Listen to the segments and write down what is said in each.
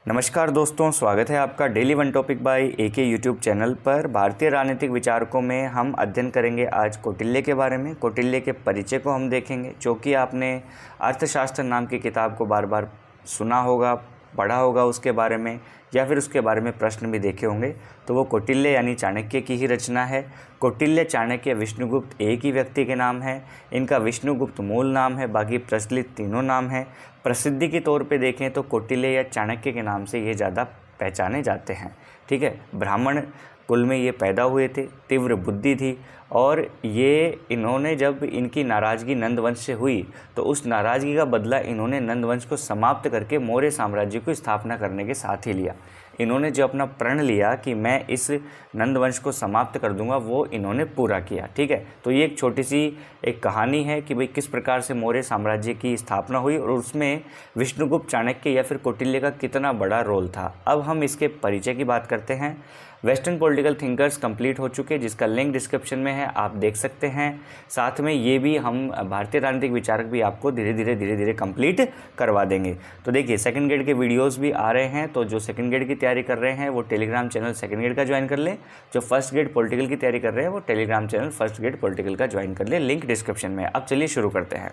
नमस्कार दोस्तों, स्वागत है आपका daily one topic by AK YouTube channel पर। भारतीय राजनीतिक विचारकों में हम अध्ययन करेंगे आज कौटिल्य के बारे में। कौटिल्य के परिचय को हम देखेंगे। चूँकि आपने अर्थशास्त्र नाम की किताब को बार बार सुना होगा, पढ़ा होगा उसके बारे में, या फिर उसके बारे में प्रश्न भी देखे होंगे, तो वो कौटिल्य यानी चाणक्य की ही रचना है। कौटिल्य, चाणक्य, विष्णुगुप्त एक ही व्यक्ति के नाम है। इनका विष्णुगुप्त मूल नाम है, बाकी प्रचलित तीनों नाम हैं। प्रसिद्धि के तौर पे देखें तो कौटिल्य या चाणक्य के नाम से ये ज़्यादा पहचाने जाते हैं। ठीक है, ब्राह्मण कुल में ये पैदा हुए थे, तीव्र बुद्धि थी, और ये इन्होंने जब इनकी नाराज़गी नंदवंश से हुई तो उस नाराज़गी का बदला इन्होंने नंदवंश को समाप्त करके मौर्य साम्राज्य की स्थापना करने के साथ ही लिया। इन्होंने जो अपना प्रण लिया कि मैं इस नंदवंश को समाप्त कर दूंगा, वो इन्होंने पूरा किया। ठीक है, तो ये एक छोटी सी एक कहानी है कि भाई किस प्रकार से मौर्य साम्राज्य की स्थापना हुई और उसमें विष्णुगुप्त, चाणक्य या फिर कौटिल्य का कितना बड़ा रोल था। अब हम इसके परिचय की बात करते हैं। वेस्टर्न पॉलिटिकल थिंकर्स कंप्लीट हो चुके, जिसका लिंक डिस्क्रिप्शन में है, आप देख सकते हैं। साथ में ये भी हम भारतीय राजनीतिक विचारक भी आपको धीरे धीरे कंप्लीट करवा देंगे। तो देखिए, सेकंड ग्रेड के वीडियोस भी आ रहे हैं, तो जो सेकंड ग्रेड की तैयारी कर रहे हैं वो टेलीग्राम चैनल सेकंड ग्रेड का ज्वाइन कर लें। जो फर्स्ट ग्रेड पॉलिटिकल की तैयारी कर रहे हैं वो Telegram channel first grade political का ज्वाइन कर ले, लिंक डिस्क्रिप्शन में। अब चलिए शुरू करते हैं।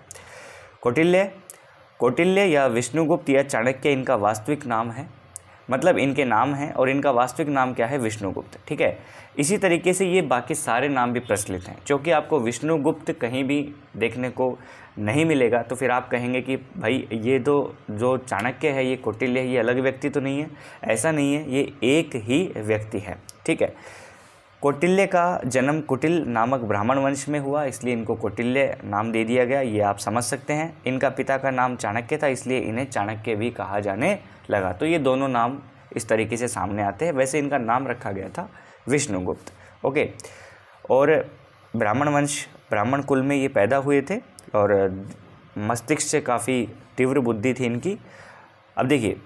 कौटिल्य या विष्णुगुप्त या चाणक्य इनका वास्तविक नाम है, मतलब इनके नाम हैं, और इनका वास्तविक नाम क्या है? विष्णुगुप्त। ठीक है, इसी तरीके से ये बाकी सारे नाम भी प्रचलित हैं। क्योंकि आपको विष्णुगुप्त कहीं भी देखने को नहीं मिलेगा तो फिर आप कहेंगे कि भाई ये तो जो चाणक्य है, ये कौटिल्य है, ये अलग व्यक्ति तो नहीं है। ऐसा नहीं है, ये एक ही व्यक्ति है। ठीक है, कौटिल्य का जन्म कुटिल नामक ब्राह्मण वंश में हुआ, इसलिए इनको कौटिल्य नाम दे दिया गया, ये आप समझ सकते हैं। इनका पिता का नाम चाणक्य था, इसलिए इन्हें चाणक्य भी कहा जाने लगा। तो ये दोनों नाम इस तरीके से सामने आते हैं। वैसे इनका नाम रखा गया था विष्णुगुप्त। ओके, और ब्राह्मण वंश, ब्राह्मण कुल में ये पैदा हुए थे और मस्तिष्क से काफ़ी तीव्र बुद्धि थी इनकी। अब देखिए,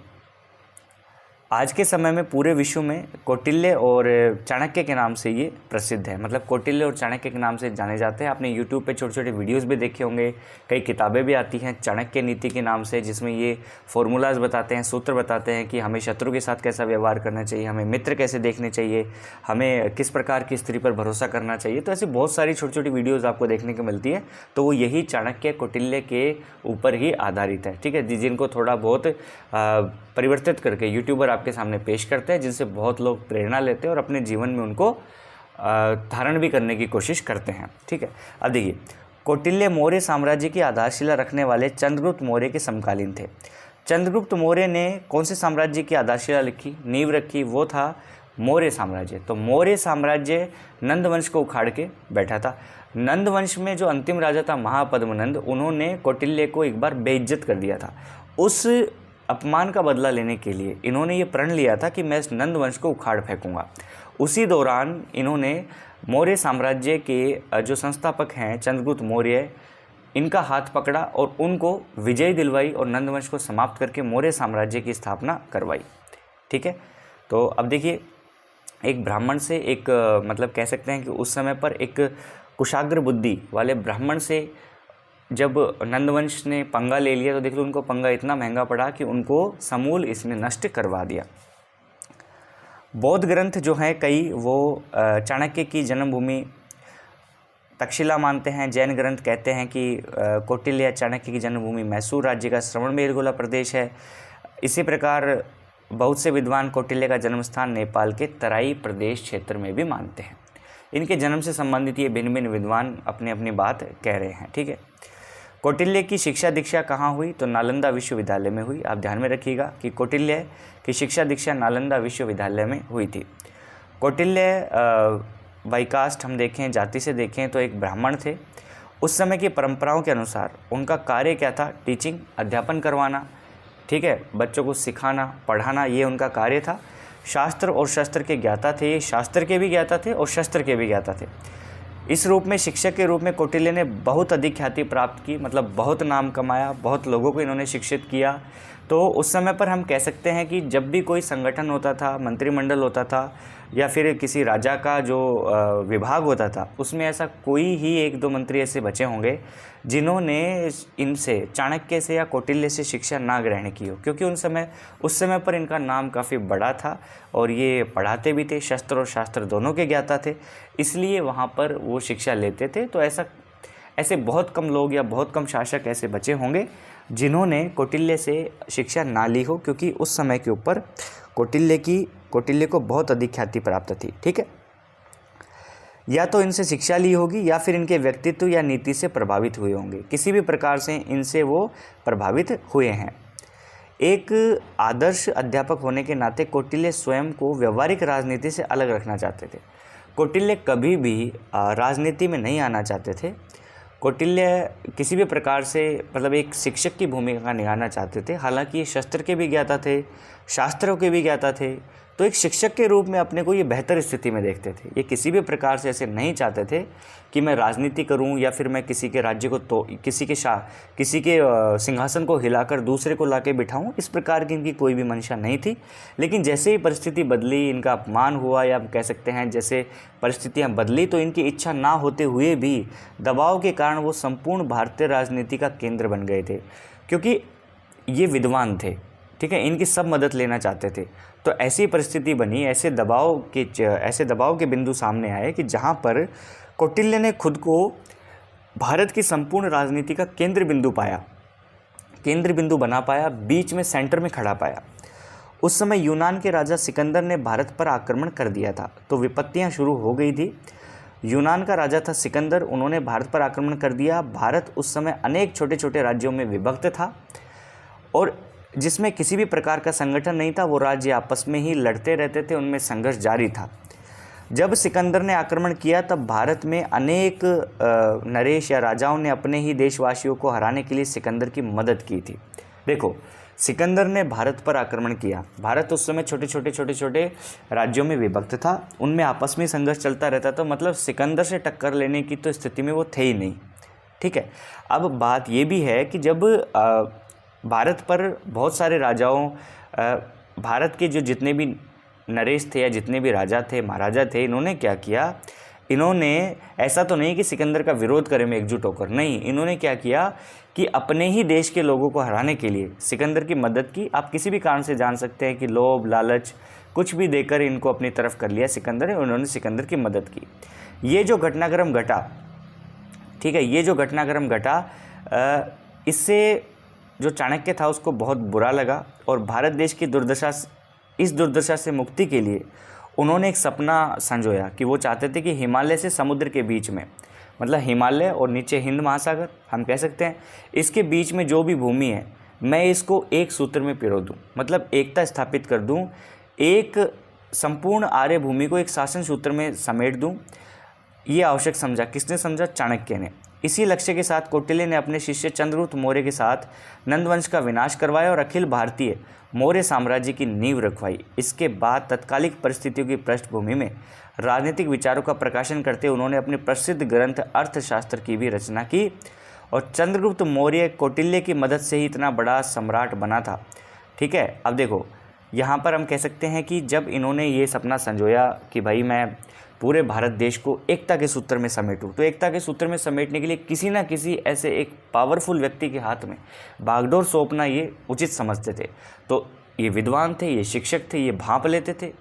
आज के समय में पूरे विश्व में कौटिल्य और चाणक्य के नाम से ये प्रसिद्ध है, मतलब कौटिल्य और चाणक्य के नाम से जाने जाते हैं। आपने यूट्यूब पे छोटे छोटे वीडियोस भी देखे होंगे, कई किताबें भी आती हैं चाणक्य नीति के नाम से, जिसमें ये फॉर्मूलाज बताते हैं, सूत्र बताते हैं कि हमें शत्रु के साथ कैसा व्यवहार करना चाहिए, हमें मित्र कैसे देखने चाहिए, हमें किस प्रकार की स्त्री पर भरोसा करना चाहिए। तो ऐसी बहुत सारी छोटी छोटी वीडियोज़ आपको देखने को मिलती है। तो वो यही चाणक्य, कौटिल्य के ऊपर ही आधारित है। ठीक है, जिनको थोड़ा बहुत परिवर्तित करके यूट्यूबर आपके सामने पेश करते हैं, जिनसे बहुत लोग प्रेरणा लेते हैं और अपने जीवन में उनको धारण भी करने की कोशिश करते हैं। ठीक है, अब देखिए, कौटिल्य मौर्य साम्राज्य की आधारशिला रखने वाले चंद्रगुप्त मौर्य के समकालीन थे। चंद्रगुप्त मौर्य ने कौन से साम्राज्य की आधारशिला लिखी, नींव रखी? वो था मौर्य साम्राज्य। तो मौर्य साम्राज्य नंदवंश को उखाड़ के बैठा था। नंदवंश में जो अंतिम राजा था महापद्मनंद, उन्होंने कौटिल्य को एक बार बेइज्जत कर दिया था। उस अपमान का बदला लेने के लिए इन्होंने ये प्रण लिया था कि मैं इस नंदवंश को उखाड़ फेंकूंगा। उसी दौरान इन्होंने मौर्य साम्राज्य के जो संस्थापक हैं चंद्रगुप्त मौर्य, इनका हाथ पकड़ा और उनको विजय दिलवाई और नंदवंश को समाप्त करके मौर्य साम्राज्य की स्थापना करवाई। ठीक है, तो अब देखिए, एक ब्राह्मण से एक मतलब कह सकते हैं कि उस समय पर एक कुशाग्र बुद्धि वाले ब्राह्मण से जब नंदवंश ने पंगा ले लिया, तो देख लो उनको पंगा इतना महंगा पड़ा कि उनको समूल इसने नष्ट करवा दिया। बौद्ध ग्रंथ जो हैं कई, वो चाणक्य की जन्मभूमि तक्षशिला मानते हैं। जैन ग्रंथ कहते हैं कि कौटिल्य या चाणक्य की जन्मभूमि मैसूर राज्य का श्रवणबेलगोला प्रदेश है। इसी प्रकार बहुत से विद्वान कौटिल्य का जन्मस्थान नेपाल के तराई प्रदेश क्षेत्र में भी मानते हैं। इनके जन्म से संबंधित ये भिन्न भिन्न विद्वान अपनी अपनी बात कह रहे हैं। ठीक है, कौटिल्य की शिक्षा दीक्षा कहाँ हुई? तो नालंदा विश्वविद्यालय में हुई। आप ध्यान में रखिएगा कि कौटिल्य की शिक्षा दीक्षा नालंदा विश्वविद्यालय में हुई थी। कौटिल्य बाईकास्ट हम देखें, जाति से देखें तो एक ब्राह्मण थे। उस समय की परंपराओं के अनुसार उनका कार्य क्या था? टीचिंग, अध्यापन करवाना। ठीक है, बच्चों को सिखाना, पढ़ाना, ये उनका कार्य था। शास्त्र और शस्त्र के ज्ञाता थे, ये शास्त्र के भी ज्ञाता थे और शस्त्र के भी ज्ञाता थे। इस रूप में शिक्षक के रूप में कौटिल्य ने बहुत अधिक ख्याति प्राप्त की, मतलब बहुत नाम कमाया, बहुत लोगों को इन्होंने शिक्षित किया। तो उस समय पर हम कह सकते हैं कि जब भी कोई संगठन होता था, मंत्रिमंडल होता था या फिर किसी राजा का जो विभाग होता था, उसमें ऐसा कोई ही एक दो मंत्री ऐसे बचे होंगे जिन्होंने इनसे, चाणक्य से या कौटिल्य से शिक्षा ना ग्रहण की हो, क्योंकि उस समय पर इनका नाम काफ़ी बड़ा था और ये पढ़ाते भी थे, शस्त्र और शास्त्र दोनों के ज्ञाता थे, इसलिए वहाँ पर वो शिक्षा लेते थे। तो ऐसे बहुत कम लोग या बहुत कम शासक ऐसे बचे होंगे जिन्होंने कौटिल्य से शिक्षा ना ली हो, क्योंकि उस समय के ऊपर कौटिल्य को बहुत अधिक ख्याति प्राप्त थी। ठीक है, या तो इनसे शिक्षा ली होगी या फिर इनके व्यक्तित्व या नीति से प्रभावित हुए होंगे, किसी भी प्रकार से इनसे वो प्रभावित हुए हैं। एक आदर्श अध्यापक होने के नाते कौटिल्य स्वयं को व्यवहारिक राजनीति से अलग रखना चाहते थे। कौटिल्य कभी भी राजनीति में नहीं आना चाहते थे। कौटिल्य किसी भी प्रकार से मतलब एक शिक्षक की भूमिका निभाना चाहते थे। हालांकि ये शस्त्र के भी ज्ञाता थे, शास्त्रों के भी ज्ञाता थे, तो एक शिक्षक के रूप में अपने को ये बेहतर स्थिति में देखते थे। ये किसी भी प्रकार से ऐसे नहीं चाहते थे कि मैं राजनीति करूं या फिर मैं किसी के राज्य को तो किसी के सिंहासन को हिलाकर दूसरे को लाके बिठाऊं, इस प्रकार की इनकी कोई भी मंशा नहीं थी। लेकिन जैसे ही परिस्थिति बदली, इनका अपमान हुआ या कह सकते हैं जैसे परिस्थितियां बदली, तो इनकी इच्छा ना होते हुए भी दबाव के कारण वो संपूर्ण भारतीय राजनीति का केंद्र बन गए थे, क्योंकि ये विद्वान थे। ठीक है, इनकी सब मदद लेना चाहते थे। तो ऐसी परिस्थिति बनी, ऐसे दबाव के बिंदु सामने आए कि जहाँ पर कौटिल्य ने खुद को भारत की संपूर्ण राजनीति का केंद्र बिंदु बना पाया, बीच में सेंटर में खड़ा पाया। उस समय यूनान के राजा सिकंदर ने भारत पर आक्रमण कर दिया था, तो विपत्तियाँ शुरू हो गई थी। यूनान का राजा था सिकंदर, उन्होंने भारत पर आक्रमण कर दिया। भारत उस समय अनेक छोटे छोटे राज्यों में विभक्त था और जिसमें किसी भी प्रकार का संगठन नहीं था। वो राज्य आपस में ही लड़ते रहते थे, उनमें संघर्ष जारी था। जब सिकंदर ने आक्रमण किया तब भारत में अनेक नरेश या राजाओं ने अपने ही देशवासियों को हराने के लिए सिकंदर की मदद की थी। देखो, सिकंदर ने भारत पर आक्रमण किया। भारत उस समय छोटे छोटे राज्यों में विभक्त था, उनमें आपस में संघर्ष चलता रहता था। मतलब सिकंदर से टक्कर लेने की तो स्थिति में वो थे ही नहीं। ठीक है, अब बात ये भी है कि जब भारत पर बहुत सारे राजाओं, भारत के जो जितने भी नरेश थे या जितने भी राजा थे, महाराजा थे, इन्होंने क्या किया, इन्होंने ऐसा तो नहीं कि सिकंदर का विरोध करें में एकजुट होकर, नहीं, इन्होंने क्या किया कि अपने ही देश के लोगों को हराने के लिए सिकंदर की मदद की। आप किसी भी कारण से जान सकते हैं कि लोभ, लालच कुछ भी देकर इनको अपनी तरफ कर लिया सिकंदर है, उन्होंने सिकंदर की मदद की। ये जो घटनाक्रम घटा, ठीक है, ये जो घटनाक्रम घटा, इससे जो चाणक्य था उसको बहुत बुरा लगा और भारत देश की इस दुर्दशा से मुक्ति के लिए उन्होंने एक सपना संजोया कि वो चाहते थे कि हिमालय से समुद्र के बीच में, मतलब हिमालय और नीचे हिंद महासागर हम कह सकते हैं, इसके बीच में जो भी भूमि है मैं इसको एक सूत्र में पिरो दूँ, मतलब एकता स्थापित कर दूँ, एक संपूर्ण आर्य भूमि को एक शासन सूत्र में समेट दूँ। ये आवश्यक समझा। किसने समझा? चाणक्य ने। इसी लक्ष्य के साथ कौटिल्य ने अपने शिष्य चंद्रगुप्त मौर्य के साथ नंदवंश का विनाश करवाया और अखिल भारतीय मौर्य साम्राज्य की नींव रखवाई। इसके बाद तत्कालिक परिस्थितियों की पृष्ठभूमि में राजनीतिक विचारों का प्रकाशन करते उन्होंने अपने प्रसिद्ध ग्रंथ अर्थशास्त्र की भी रचना की और चंद्रगुप्त मौर्य कौटिल्य की मदद से ही इतना बड़ा सम्राट बना था। ठीक है, अब देखो यहाँ पर हम कह सकते हैं कि जब इन्होंने ये सपना संजोया कि भाई मैं पूरे भारत देश को एकता के सूत्र में समेटूं, तो एकता के सूत्र में समेटने के लिए किसी ना किसी ऐसे एक पावरफुल व्यक्ति के हाथ में बागडोर सौंपना ये उचित समझते थे। तो ये विद्वान थे, ये शिक्षक थे, ये भांप लेते थे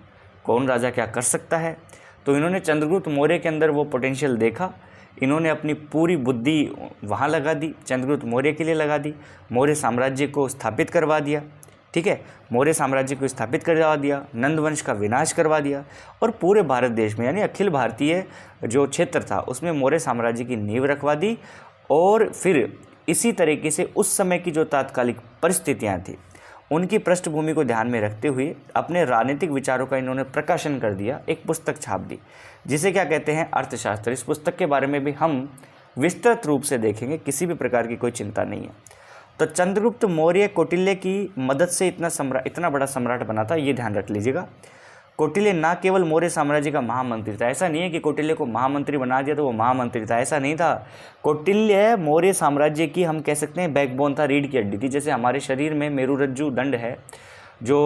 कौन राजा क्या कर सकता है। तो इन्होंने चंद्रगुप्त मौर्य के अंदर वो पोटेंशियल देखा, इन्होंने अपनी पूरी बुद्धि वहाँ लगा दी, चंद्रगुप्त मौर्य के लिए लगा दी, मौर्य साम्राज्य को स्थापित करवा दिया। ठीक है, मौर्य साम्राज्य को स्थापित करवा दिया, नंदवंश का विनाश करवा दिया और पूरे भारत देश में यानी अखिल भारतीय जो क्षेत्र था उसमें मौर्य साम्राज्य की नींव रखवा दी। और फिर इसी तरीके से उस समय की जो तात्कालिक परिस्थितियां थी उनकी पृष्ठभूमि को ध्यान में रखते हुए अपने राजनीतिक विचारों का इन्होंने प्रकाशन कर दिया, एक पुस्तक छाप दी जिसे क्या कहते हैं, अर्थशास्त्र। इस पुस्तक के बारे में भी हम विस्तृत रूप से देखेंगे, किसी भी प्रकार की कोई चिंता नहीं है। तो चंद्रगुप्त मौर्य कौटिल्य की मदद से इतना बड़ा सम्राट बना था, ये ध्यान रख लीजिएगा। कौटिल्य ना केवल मौर्य साम्राज्य का महामंत्री था, ऐसा नहीं है कि कौटिल्य को महामंत्री बना दिया तो वो महामंत्री था, ऐसा नहीं था। कौटिल्य मौर्य साम्राज्य की हम कह सकते हैं बैकबोन था, रीढ़ की हड्डी थी। जैसे हमारे शरीर में मेरुरज्जु दंड है जो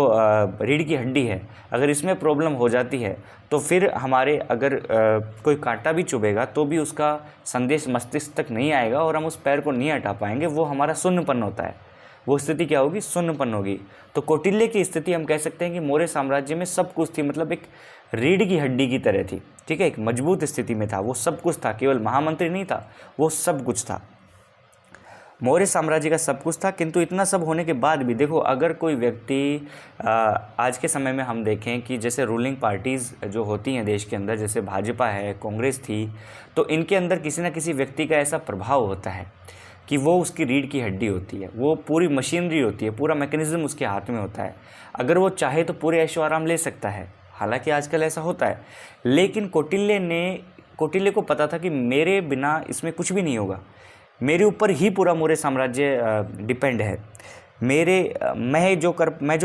रीढ़ की हड्डी है, अगर इसमें प्रॉब्लम हो जाती है तो फिर हमारे अगर कोई कांटा भी चुभेगा तो भी उसका संदेश मस्तिष्क तक नहीं आएगा और हम उस पैर को नहीं हटा पाएंगे, वो हमारा शून्यपन होता है। वो स्थिति क्या होगी? शून्यपन होगी। तो कौटिल्य की स्थिति हम कह सकते हैं कि मौर्य साम्राज्य में सब कुछ थी, मतलब एक रीढ़ की हड्डी की तरह थी, ठीक है, एक मजबूत स्थिति में था, वो सब कुछ था, केवल महामंत्री नहीं था, वो सब कुछ था। मौर्य साम्राज्य का सब कुछ था। किंतु इतना सब होने के बाद भी देखो, अगर कोई व्यक्ति आज के समय में हम देखें कि जैसे रूलिंग पार्टीज़ जो होती हैं देश के अंदर, जैसे भाजपा है, कांग्रेस थी, तो इनके अंदर किसी न किसी व्यक्ति का ऐसा प्रभाव होता है कि वो उसकी रीढ़ की हड्डी होती है, वो पूरी मशीनरी होती है, पूरा मैकेनिज्म उसके हाथ में होता है। अगर वो चाहे तो पूरे ऐशो आराम ले सकता है, हालांकि आजकल ऐसा होता है। लेकिन कौटिल्य को पता था कि मेरे बिना इसमें कुछ भी नहीं होगा, मेरे ऊपर ही पूरा मौर्य साम्राज्य डिपेंड है, मैं जो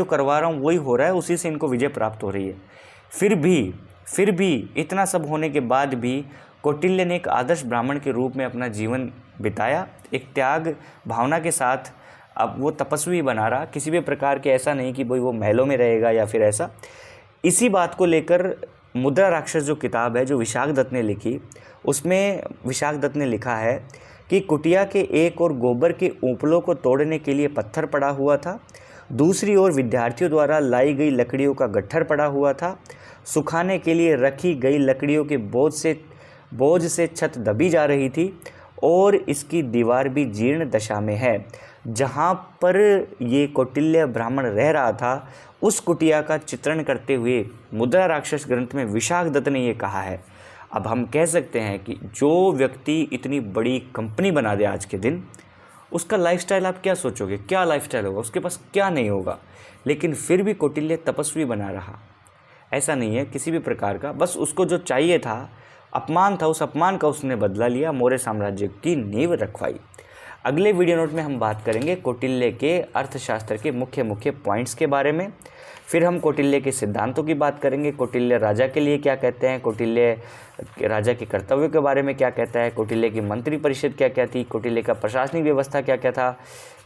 करवा रहा हूँ वही हो रहा है, उसी से इनको विजय प्राप्त हो रही है। फिर भी इतना सब होने के बाद भी कौटिल्य ने एक आदर्श ब्राह्मण के रूप में अपना जीवन बिताया, एक त्याग भावना के साथ। अब वो तपस्वी बना रहा, किसी भी प्रकार के ऐसा नहीं कि भाई वो महलों में रहेगा या फिर ऐसा। इसी बात को लेकर मुद्रा राक्षस जो किताब है, जो विशाख दत्त ने लिखी, उसमें विशाख दत्त ने लिखा है कि कुटिया के एक और गोबर के ऊपलों को तोड़ने के लिए पत्थर पड़ा हुआ था, दूसरी ओर विद्यार्थियों द्वारा लाई गई लकड़ियों का गट्ठर पड़ा हुआ था, सुखाने के लिए रखी गई लकड़ियों के बोझ से छत दबी जा रही थी और इसकी दीवार भी जीर्ण दशा में है। जहाँ पर ये कौटिल्य ब्राह्मण रह रहा था, उस कुटिया का चित्रण करते हुए मुद्रा राक्षस ग्रंथ में विशाख दत्त ने ये कहा है। अब हम कह सकते हैं कि जो व्यक्ति इतनी बड़ी कंपनी बना दे आज के दिन, उसका लाइफस्टाइल आप क्या सोचोगे? क्या लाइफस्टाइल होगा? उसके पास क्या नहीं होगा? लेकिन फिर भी कौटिल्य तपस्वी बना रहा, ऐसा नहीं है किसी भी प्रकार का। बस उसको जो चाहिए था, अपमान था, उस अपमान का उसने बदला लिया, मौर्य साम्राज्य की नींव रखवाई। अगले वीडियो नोट में हम बात करेंगे कौटिल्य के अर्थशास्त्र के मुख्य पॉइंट्स के बारे में। फिर हम कौटिल्य के सिद्धांतों की बात करेंगे, कौटिल्य राजा के लिए क्या कहते हैं, कौटिल्य राजा के कर्तव्यों के बारे में क्या कहता है, कौटिल्य की मंत्री परिषद क्या क्या थी, कौटिल्य का प्रशासनिक व्यवस्था क्या क्या था,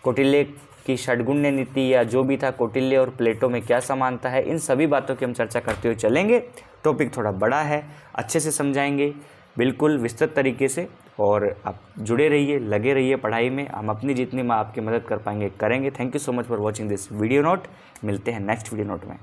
कौटिल्य की षड्गुण्य नीति या जो भी था, कौटिल्य और प्लेटो में क्या समानता है, इन सभी बातों की हम चर्चा करते हुए चलेंगे। टॉपिक थोड़ा बड़ा है, अच्छे से समझाएंगे, बिल्कुल विस्तृत तरीके से। और आप जुड़े रहिए, लगे रहिए पढ़ाई में, हम अपनी जितनी आपकी मदद कर पाएंगे करेंगे। Thank you so much for watching this video note. मिलते हैं नेक्स्ट वीडियो नोट में।